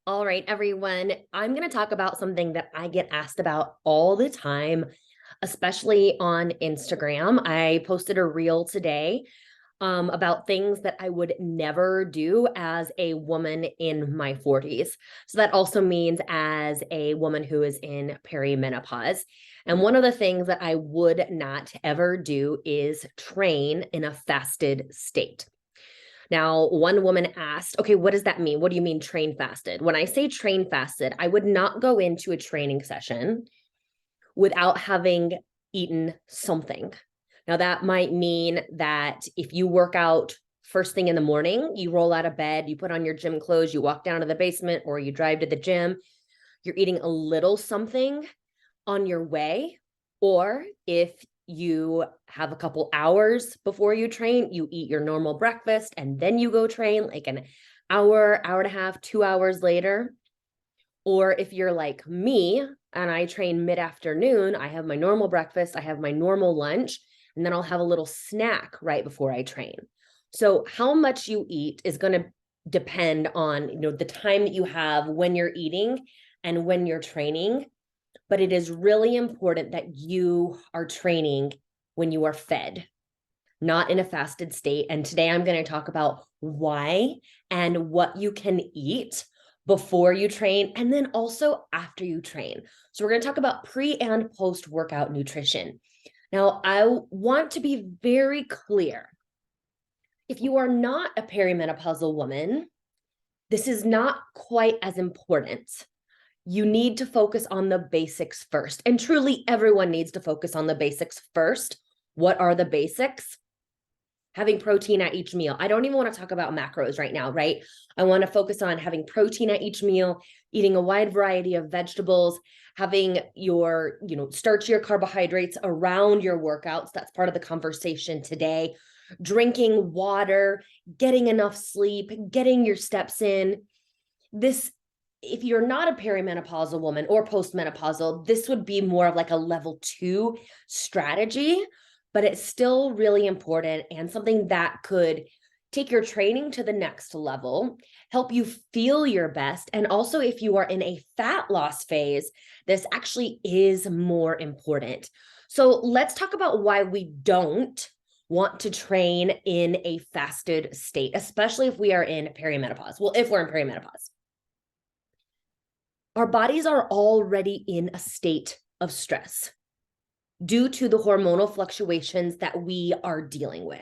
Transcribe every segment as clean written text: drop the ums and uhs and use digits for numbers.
All right, everyone. I'm going to talk about something that I get asked about all the time, especially on Instagram. I posted a reel today about things that I would never do as a woman in my 40s. So that also means as a woman who is in perimenopause. And one of the things that I would not ever do is train in a fasted state. Now, one woman asked, okay, what does that mean? What do you mean train fasted? When I say train fasted, I would not go into a training session without having eaten something. Now, that might mean that if you work out first thing in the morning, you roll out of bed, you put on your gym clothes, you walk down to the basement, or you drive to the gym, you're eating a little something on your way. Or if you have a couple hours before you train, you eat your normal breakfast and then you go train like an hour, hour and a half, 2 hours later. Or if you're like me and I train mid-afternoon, I have my normal breakfast, I have my normal lunch, and then I'll have a little snack right before I train. So how much you eat is going to depend on, the time that you have when you're eating and when you're training. But it is really important that you are training when you are fed, not in a fasted state. And today I'm going to talk about why and what you can eat before you train and then also after you train. So we're going to talk about pre and post workout nutrition. Now, I want to be very clear. If you are not a perimenopausal woman, this is not quite as important. You need to focus on the basics first. And truly, everyone needs to focus on the basics first. What are the basics? Having protein at each meal. I don't even want to talk about macros right now, right? I want to focus on having protein at each meal, eating a wide variety of vegetables, having your, starch your carbohydrates around your workouts. That's part of the conversation today. Drinking water, getting enough sleep, getting your steps in. If you're not a perimenopausal woman or postmenopausal, this would be more of like a level 2 strategy, but it's still really important and something that could take your training to the next level, help you feel your best. And also, if you are in a fat loss phase, this actually is more important. So let's talk about why we don't want to train in a fasted state, especially if we are in perimenopause. Well, if we're in perimenopause. Our bodies are already in a state of stress due to the hormonal fluctuations that we are dealing with.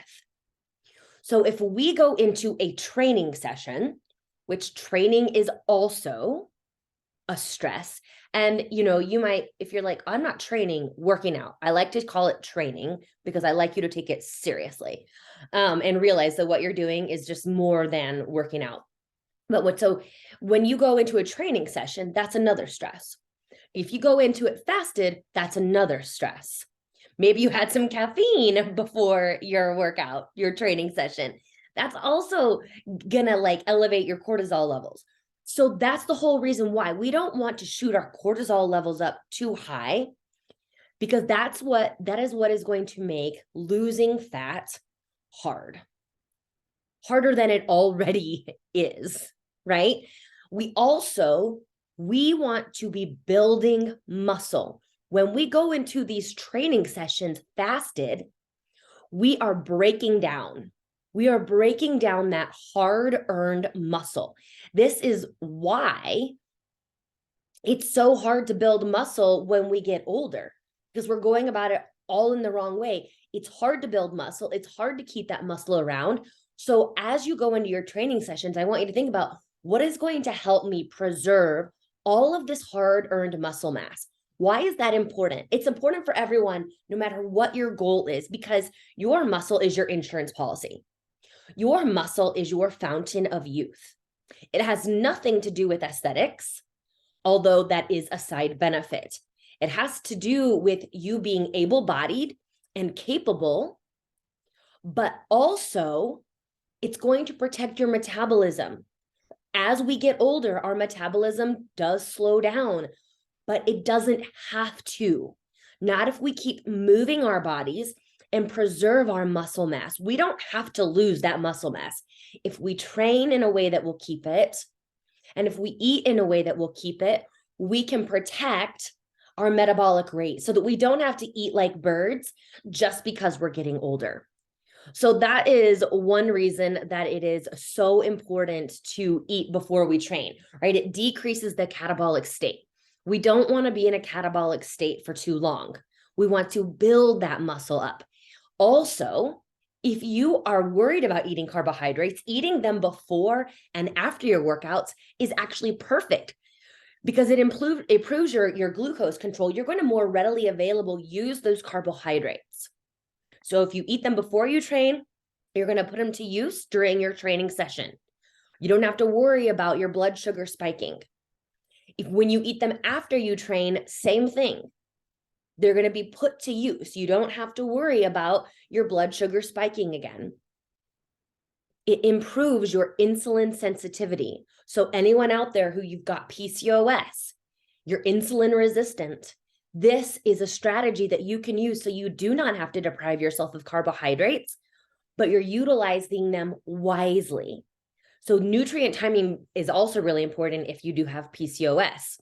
So if we go into a training session, which training is also a stress, and you might, if you're like, I'm not training, working out. I like to call it training because I like you to take it seriously and realize that what you're doing is just more than working out. So when you go into a training session, that's another stress. If you go into it fasted, that's another stress. Maybe you had some caffeine before your workout, your training session. That's also gonna elevate your cortisol levels. So that's the whole reason why we don't want to shoot our cortisol levels up too high, because that is what is going to make losing fat harder than it already is. Right? We want to be building muscle. When we go into these training sessions fasted, we are breaking down. We are breaking down that hard-earned muscle. This is why it's so hard to build muscle when we get older, because we're going about it all in the wrong way. It's hard to build muscle. It's hard to keep that muscle around. So as you go into your training sessions, I want you to think about, what is going to help me preserve all of this hard-earned muscle mass? Why is that important? It's important for everyone, no matter what your goal is, because your muscle is your insurance policy. Your muscle is your fountain of youth. It has nothing to do with aesthetics, although that is a side benefit. It has to do with you being able-bodied and capable, but also it's going to protect your metabolism. As we get older, our metabolism does slow down, but it doesn't have to. Not if we keep moving our bodies and preserve our muscle mass. We don't have to lose that muscle mass if we train in a way that will keep it. And if we eat in a way that will keep it, we can protect our metabolic rate so that we don't have to eat like birds just because we're getting older. So that is one reason that it is so important to eat before we train, right? It decreases the catabolic state. We don't want to be in a catabolic state for too long. We want to build that muscle up. Also, if you are worried about eating carbohydrates, eating them before and after your workouts is actually perfect because it improves your glucose control. You're going to more readily available use those carbohydrates. So if you eat them before you train, you're going to put them to use during your training session. You don't have to worry about your blood sugar spiking. When you eat them after you train, same thing. They're going to be put to use. You don't have to worry about your blood sugar spiking again. It improves your insulin sensitivity. So anyone out there who you've got PCOS, you're insulin resistant, this is a strategy that you can use so you do not have to deprive yourself of carbohydrates, but you're utilizing them wisely. So nutrient timing is also really important if you do have PCOS.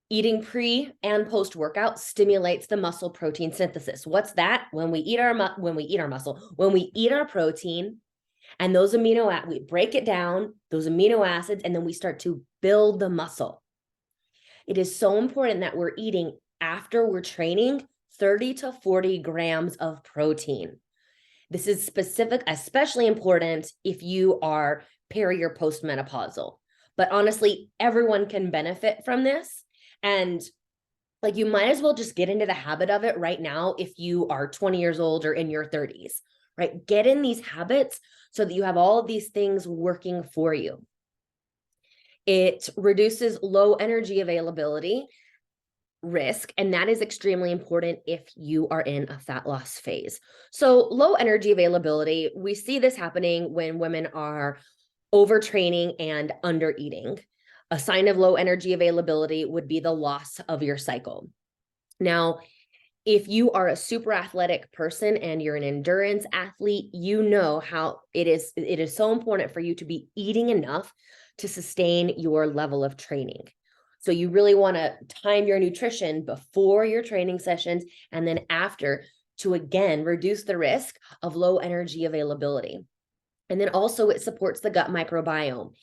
Eating pre and post workout stimulates the muscle protein synthesis. What's that? When we eat our protein and those we break it down, those amino acids, and then we start to build the muscle. It is so important that we're eating after we're training 30 to 40 grams of protein. This is specific, especially important if you are peri or postmenopausal. But honestly, everyone can benefit from this. And like you might as well just get into the habit of it right now if you are 20 years old or in your 30s, right? Get in these habits so that you have all of these things working for you. It reduces low energy availability risk, and that is extremely important if you are in a fat loss phase. So low energy availability, we see this happening when women are overtraining and under eating. A sign of low energy availability would be the loss of your cycle. Now, if you are a super athletic person and you're an endurance athlete, you know how it is so important for you to be eating enough to sustain your level of training. So you really want to time your nutrition before your training sessions and then after to, again, reduce the risk of low energy availability. And then also it supports the gut microbiome.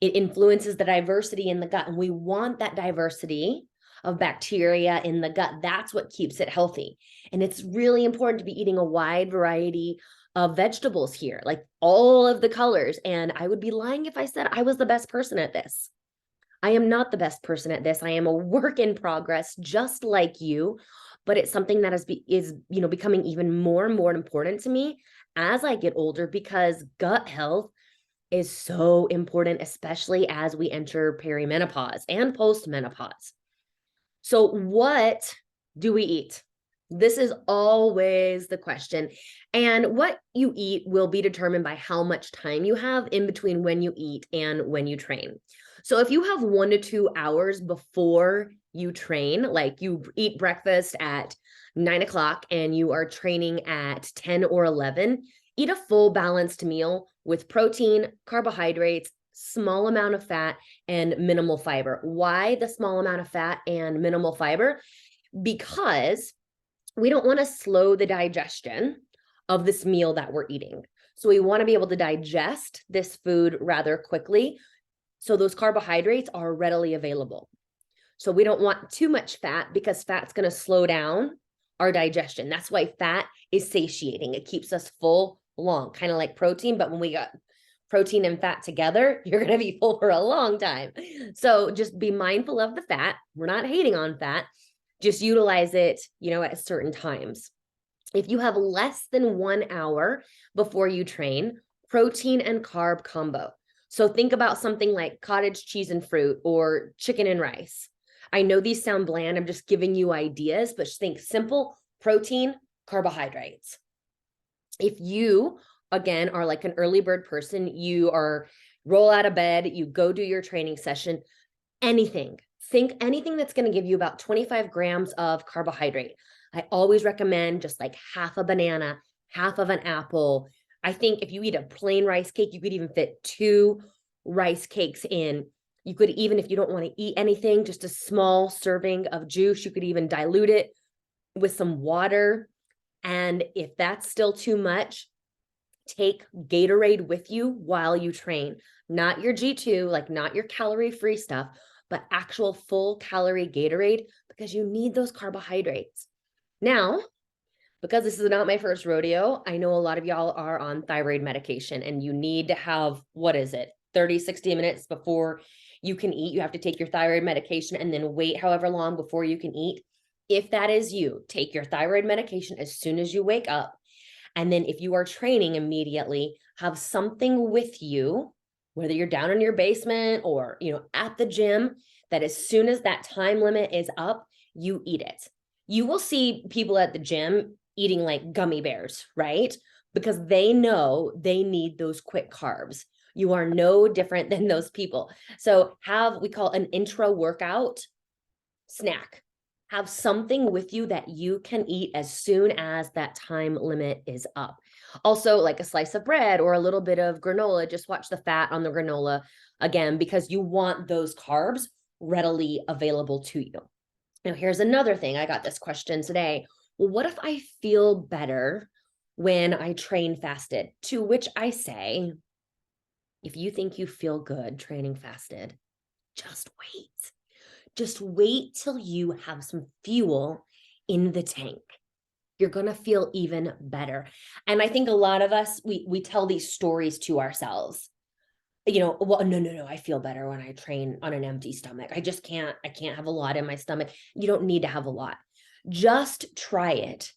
It influences the diversity in the gut, and we want that diversity of bacteria in the gut. That's what keeps it healthy. And it's really important to be eating a wide variety of vegetables here, like all of the colors. And I would be lying if I said I was the best person at this. I am not the best person at this. I am a work in progress, just like you, but it's something that is becoming even more and more important to me as I get older, because gut health is so important, especially as we enter perimenopause and postmenopause. So what do we eat? This is always the question. And what you eat will be determined by how much time you have in between when you eat and when you train. So if you have 1 to 2 hours before you train, like you eat breakfast at 9 o'clock and you are training at 10 or 11, eat a full balanced meal with protein, carbohydrates, small amount of fat, and minimal fiber. Why the small amount of fat and minimal fiber? Because we don't want to slow the digestion of this meal that we're eating. So we want to be able to digest this food rather quickly, so those carbohydrates are readily available. So we don't want too much fat, because fat's going to slow down our digestion. That's why fat is satiating. It keeps us full long, kind of like protein. But when we got protein and fat together, you're going to be full for a long time. So just be mindful of the fat. We're not hating on fat. Just utilize it, at certain times. If you have less than 1 hour before you train, protein and carb combo. So think about something like cottage cheese and fruit or chicken and rice. I know these sound bland. I'm just giving you ideas, but just think simple: protein, carbohydrates. If you, again, are like an early bird person, you roll out of bed, you go do your training session, think anything that's going to give you about 25 grams of carbohydrate. I always recommend just like half a banana, half of an apple. I think if you eat a plain rice cake, you could even fit 2 rice cakes in. You could even, if you don't want to eat anything, just a small serving of juice, you could even dilute it with some water. And if that's still too much, take Gatorade with you while you train. Not your G2, like not your calorie-free stuff, but actual full calorie Gatorade, because you need those carbohydrates. Now, because this is not my first rodeo, I know a lot of y'all are on thyroid medication and you need to have, 30, 60 minutes before you can eat. You have to take your thyroid medication and then wait however long before you can eat. If that is you, take your thyroid medication as soon as you wake up. And then if you are training immediately, have something with you, whether you're down in your basement or, at the gym, that as soon as that time limit is up, you eat it. You will see people at the gym eating like gummy bears, right? Because they know they need those quick carbs. You are no different than those people. So we call an intra-workout snack. Have something with you that you can eat as soon as that time limit is up. Also, like a slice of bread or a little bit of granola, just watch the fat on the granola again, because you want those carbs readily available to you. Now, here's another thing. I got this question today. Well, what if I feel better when I train fasted? To which I say, if you think you feel good training fasted, just wait. Just wait till you have some fuel in the tank. You're going to feel even better. And I think a lot of us, we tell these stories to ourselves. Well, no, I feel better when I train on an empty stomach. I can't have a lot in my stomach. You don't need to have a lot. Just try it.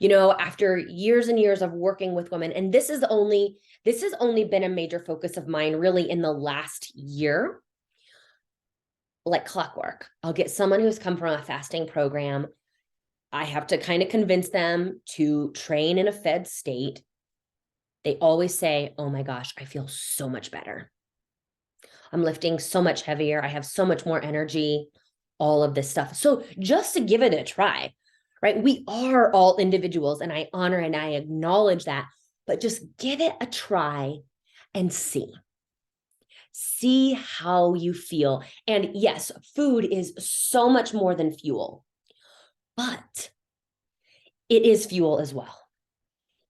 After years and years of working with women, and this has only been a major focus of mine really in the last year, like clockwork. I'll get someone who's come from a fasting program. I have to kind of convince them to train in a fed state. They always say, oh my gosh, I feel so much better. I'm lifting so much heavier. I have so much more energy, all of this stuff. So just to give it a try, right? We are all individuals, and I honor and I acknowledge that, but just give it a try and see. See how you feel. And yes, food is so much more than fuel, but it is fuel as well.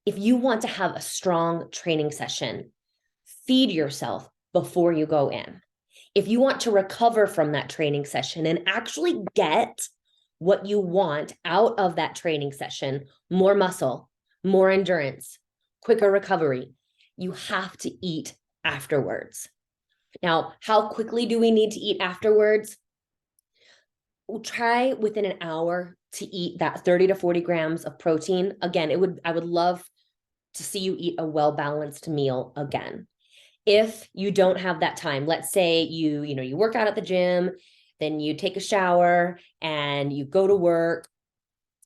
If you want to have a strong training session, feed yourself before you go in. If you want to recover from that training session and actually get what you want out of that training session, more muscle, more endurance, quicker recovery, you have to eat afterwards. Now, how quickly do we need to eat afterwards? We'll try within an hour to eat that 30 to 40 grams of protein. Again, I would love to see you eat a well-balanced meal again. If you don't have that time, let's say you work out at the gym, then you take a shower and you go to work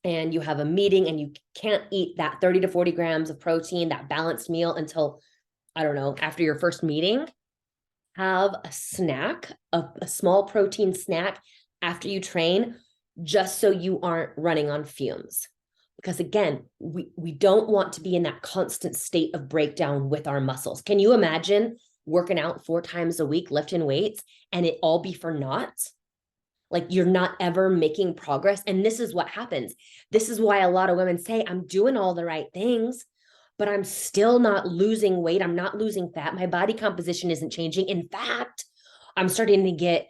and you have a meeting and you can't eat that 30 to 40 grams of protein, that balanced meal until, I don't know, after your first meeting. Have a snack, a small protein snack after you train, just so you aren't running on fumes. Because again, we don't want to be in that constant state of breakdown with our muscles. Can you imagine working out 4 times a week, lifting weights, and it all be for naught? Like you're not ever making progress. And this is what happens. This is why a lot of women say, I'm doing all the right things, but I'm still not losing weight. I'm not losing fat. My body composition isn't changing. In fact, I'm starting to get,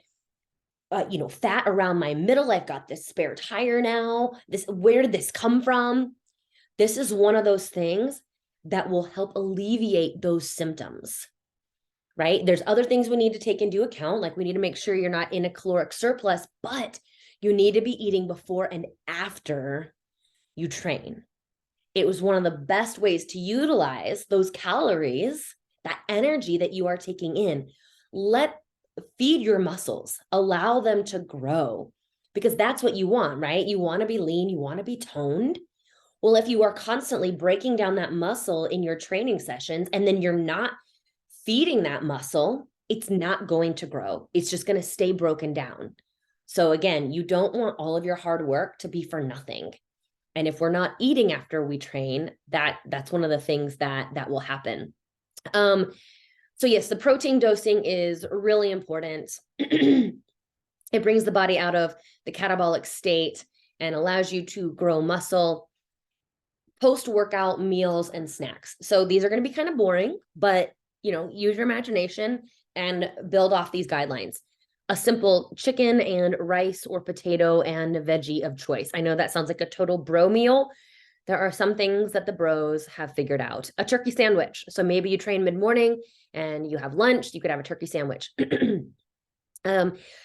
fat around my middle. I've got this spare tire now. Where did this come from? This is one of those things that will help alleviate those symptoms, right? There's other things we need to take into account. Like we need to make sure you're not in a caloric surplus, but you need to be eating before and after you train. It was one of the best ways to utilize those calories, that energy that you are taking in. Feed your muscles, allow them to grow, because that's what you want, right? You want to be lean, you want to be toned. Well, if you are constantly breaking down that muscle in your training sessions and then you're not feeding that muscle, it's not going to grow. It's just going to stay broken down. So again, you don't want all of your hard work to be for nothing. And if we're not eating after we train, that's one of the things that will happen. So yes, the protein dosing is really important. It brings the body out of the catabolic state and allows you to grow muscle post-workout meals and snacks. So these are going to be kind of boring, but use your imagination and build off these guidelines. A simple chicken and rice or potato and veggie of choice. I know that sounds like a total bro meal. There are some things that the bros have figured out. A turkey sandwich. So maybe you train mid-morning and you have lunch, you could have a turkey sandwich.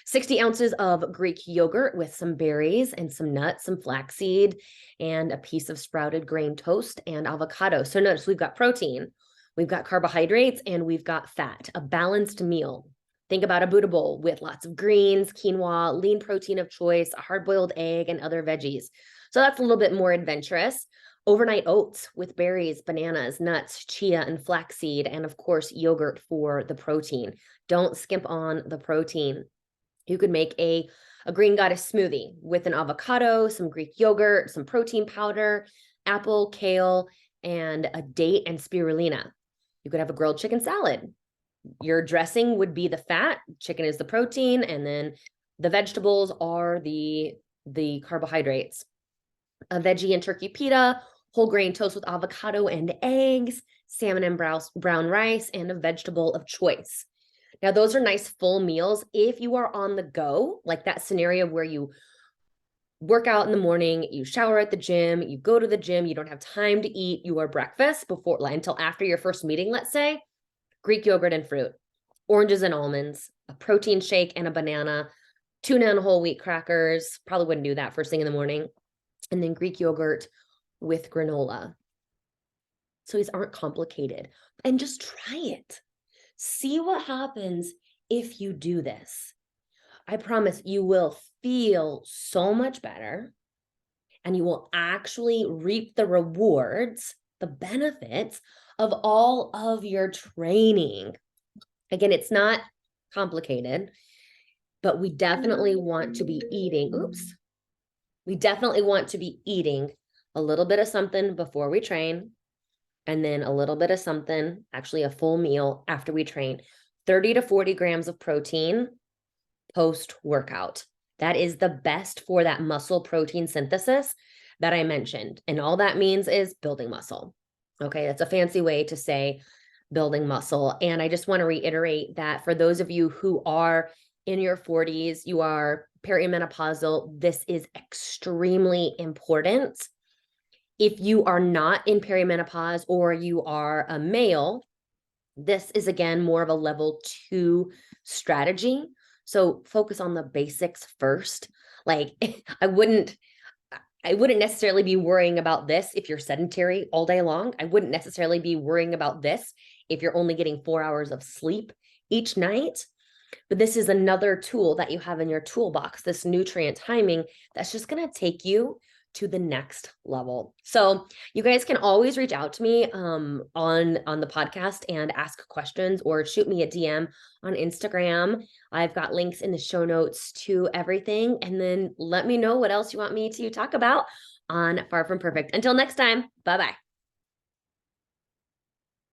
60 ounces of Greek yogurt with some berries and some nuts, some flaxseed, and a piece of sprouted grain toast and avocado. So notice we've got protein, we've got carbohydrates, and we've got fat, a balanced meal. Think about a Buddha bowl with lots of greens, quinoa, lean protein of choice, a hard-boiled egg, and other veggies. So that's a little bit more adventurous. Overnight oats with berries, bananas, nuts, chia, and flaxseed, and of course, yogurt for the protein. Don't skimp on the protein. You could make a green goddess smoothie with an avocado, some Greek yogurt, some protein powder, apple, kale, and a date and spirulina. You could have a grilled chicken salad. Your dressing would be the fat, chicken is the protein, and then the vegetables are the carbohydrates. A veggie and turkey pita, whole grain toast with avocado and eggs, salmon and brown rice, and a vegetable of choice. Now, those are nice full meals. If you are on the go, like that scenario where you work out in the morning, you shower at the gym, you go to the gym, you don't have time to eat your breakfast until after your first meeting, let's say, Greek yogurt and fruit, oranges and almonds, a protein shake and a banana, tuna and whole wheat crackers. Probably wouldn't do that first thing in the morning. And then Greek yogurt with granola. So these aren't complicated. And just try it. See what happens if you do this. I promise you will feel so much better, and you will actually reap the rewards, the benefits of all of your training. Again, it's not complicated, but we definitely want to be eating. We definitely want to be eating a little bit of something before we train, and then a little bit of something, actually a full meal after we train. 30 to 40 grams of protein post-workout. That is the best for that muscle protein synthesis that I mentioned. And all that means is building muscle. Okay, that's a fancy way to say building muscle. And I just want to reiterate that for those of you who are in your 40s, you are perimenopausal, this is extremely important. If you are not in perimenopause or you are a male, this is again more of a level 2 strategy. So focus on the basics first. Like I wouldn't necessarily be worrying about this if you're sedentary all day long. I wouldn't necessarily be worrying about this if you're only getting 4 hours of sleep each night. But this is another tool that you have in your toolbox, this nutrient timing that's just going to take you to the next level. So you guys can always reach out to me on the podcast and ask questions, or shoot me a DM on Instagram. I've got links in the show notes to everything. And then let me know what else you want me to talk about on Far From Perfect. Until next time, bye-bye.